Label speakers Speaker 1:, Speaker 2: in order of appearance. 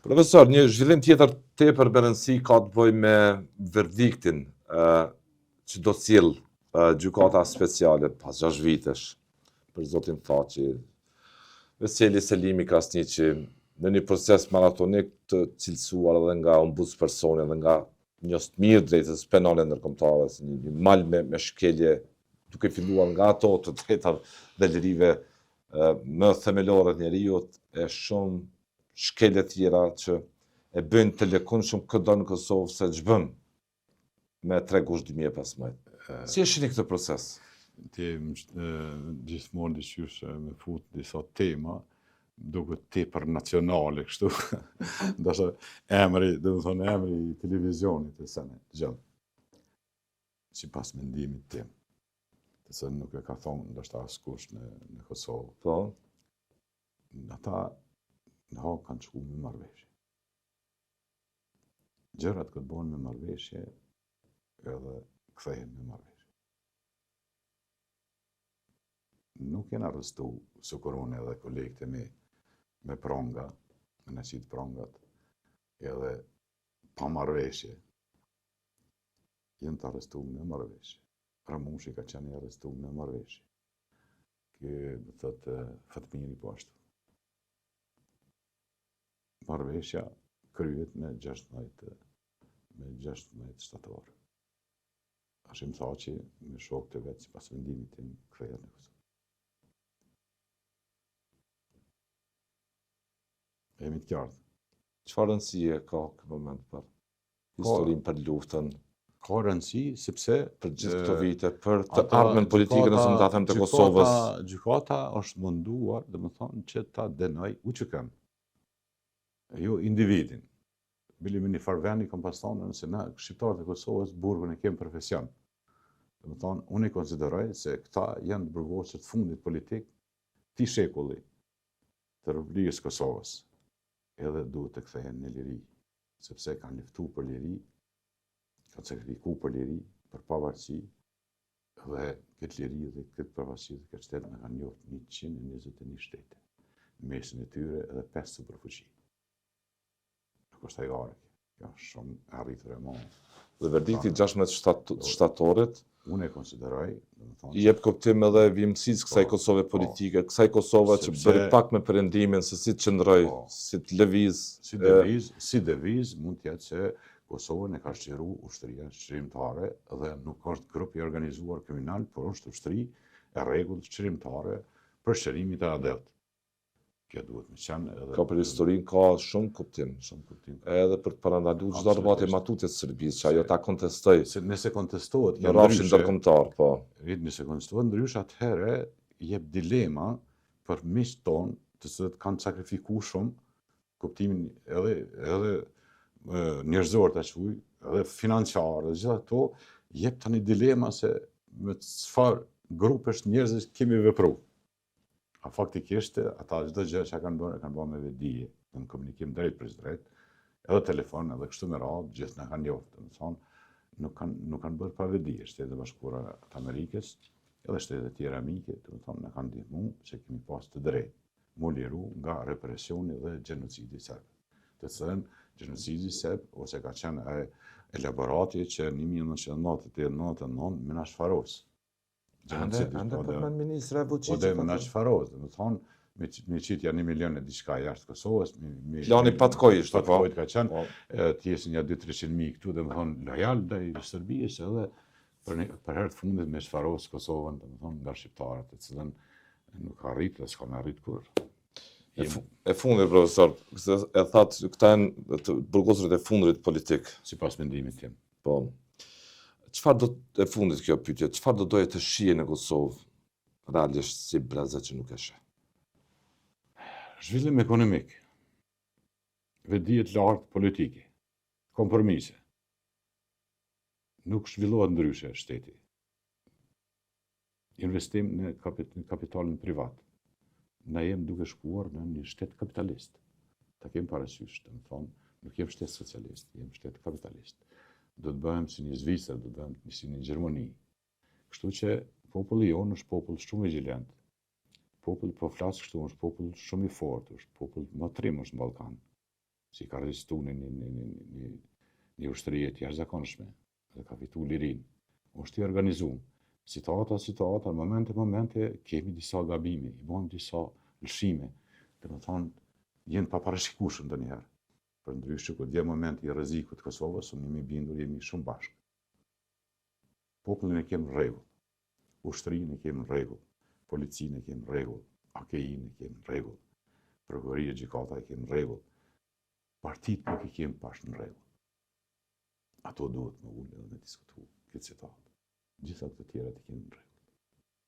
Speaker 1: Profesor, një zhvillim tjetër tepër me rëndësi ka të bëjë me verdiktin që do sjell gjykata speciale pas 6 vitesh për zotin Thaçi, Veseli Selimi Krasniqi, në një proces maratonik të cilësuar edhe nga ombudspersoni edhe nga njës të mirë drejtës penale ndërkombëtare, një mal me shkelje, duke filluar nga ato të drejtat dhe lirive më themelore të njeriut, e shumë shkelje tjera që e bëjnë të lëkundshëm këtë në Kosovë se ç'bën me 3 gusht 2015. Si e shihni këtë proces?
Speaker 2: Ti gjithmonë dyqysh me fut disa tema duke tepër nacionale kështu. Ndoshta emri i televizionit e sene gjallë. Sipas mendimit tim. Se nuk e ka thonë ndoshta askush në Kosovë.
Speaker 1: Po.
Speaker 2: Ata në Hagë kanë shku me marrëveshje. Gjërat këtë bëhen me marrëveshje edhe kthehen me marrëveshje. Nuk jena arrestu Sukurone edhe kolegët e mi me pronga, me në qitë prongat, edhe pa marrëveshje. Jenë të arrestu me marrëveshje. Ramushi ka qenë i arrestu me marrëveshje. Kë më thëtë Fatmiri po ashtu. Marrëveshja kryet me 16 shtator. Hashim Thaçi me shokët e vetë sipas vendimit tim kthehet në Kosovë. Jemi të qartë.
Speaker 1: Çfarë rëndësie ka këtë moment për historinë, për luftën?
Speaker 2: Ka rëndësi sepse
Speaker 1: për gjithë këto vite, për të ardhmen politike nëse mund ta them të Kosovës.
Speaker 2: Gjykata është munduar, domethënë, që ta denoj UÇK-n. Jo individin. Bili me një farvendi kam pas thonë se na shqiptarët e Kosovës burgun e kemë profesion. Domethënë, unë i konsideroj se këta janë të burgosur të fundit politik ti shekulli të Republikës Kosovës. Edhe duhet të kthehen në liri, sepse kanë luftuar për liri, kanë sakrifikuar për liri, për pavarësi, dhe këtë liri dhe këtë pavarësi dhe këtë shtetë në kanë njohur 121 shtete. Në mesin e tyre edhe 5 superfuqi. Nuk është ajgare, kjo është shumë arritur e më.
Speaker 1: Dhe verdikti 16 shtatorit,
Speaker 2: unë e konsideroj,
Speaker 1: i jep kuptim edhe vjimësisë kësaj Kosove politike, kësaj Kosove që bëri pak me perëndimin se si të qëndroj, si të lëviz.
Speaker 2: Si deviz mund të jetë se Kosovën e ka shqiru ushtria shqirimtare dhe nuk është grup i organizuar kriminal, por është ushtri e rregullt shqirimtare për shërimit e adelt. Kjo duhet me qenë edhe...
Speaker 1: Ka për historinë ka shumë kuptim. Edhe për të parandaluar çdo debate matutje të Serbisë, që ajo ta kontestoj.
Speaker 2: Nëse kontestohet
Speaker 1: në rrafshin ndërkombëtar, po.
Speaker 2: Nëse kontestohet ndryshe, atëherë jep dilema për miqtë tonë, të cilët kanë sakrifikuar shumë, kuptimin edhe njerëzor ta quaj, edhe financiar, dhe gjitha ato, jep tani dilema se me çfarë grupesh njerëzish kemi vepruar. A faktikisht, ata çdo gjë që kanë bërë me vetdije, në komunikim drejt për drejt, edhe telefon, edhe kështu me radhë, gjithë na kanë njohur, nuk kanë bërë pa vetdije. Shtetet e Bashkuara të Amerikës, edhe shtetet tjera amike, na kanë ndihmuar se kemi pas të drejtë mu liru nga represioni dhe gjenocidi serb. Të cilën gjenocidi serb ose ka qenë elaborati që në 1999 Menash Faros.
Speaker 1: Ande përmend ministra Vučić.
Speaker 2: Ode Menash Faros, do të thonë me qitja 1 milion e diçka jashtë Kosovës.
Speaker 1: Plani patkojisht, po.
Speaker 2: Patkojit ka qenë, të jesin ja 200-300.000 këtu, dhe më thonë lojal ndaj Serbisë edhe për herë të fundit me Faros Kosovën, dhe më thonë nga shqiptarët, të cilën nuk arrit dhe s'ka me arrit kur.
Speaker 1: E fundit, profesor, e thatë këta janë burgosurit e fundit politik.
Speaker 2: Sipas mendimit tim.
Speaker 1: Po. Çfarë do e fundit kjo pyetje? Çfarë do doje të shihej në Kosovë realisht si breza që nuk e sheh?
Speaker 2: Zhvillim ekonomik, vetdije të lartë politike, kompromise. Nuk zhvillohet ndryshe shteti. Investim në kapitalin privat. Na jemi duke shkuar në një shtet kapitalist. Ta kemi parasysh, të më thonë, nuk jem shtet socialist, jem shtet kapitalist. Do të bëhem si një Zvicër, do të bëhem si një Gjermani. Kështu që populli jonë është popull shumë vigjilent. Populli po flas kështu, është popull shumë i fortë, është popull më trim është në Ballkan. si ka rezistu një ushtërije të jashtëzakonshme, dhe ka fitu lirin, është i organizuar. Situata, momente, kemi disa gabime, i bojmë disa lëshime, dhe më thonë, jenë pa parashikueshëm ndonjëherë. Për ndryshe, kur vjen momenti i rrezikut të Kosovës, unë jemi bindur, jemi shumë bashkë. Popullin e kemë në rregull, ushtërinë e kemë në rregull, policinë e kemë në rregull, AKI-në e kemë në rregull, prokuroria e gjykata e kemë në rregull, partitë nuk i kemë pas në rregull. Ato duhet me ulë dhe me diskutu këtë situatë. Gjitha të tjera të kemë në rregull.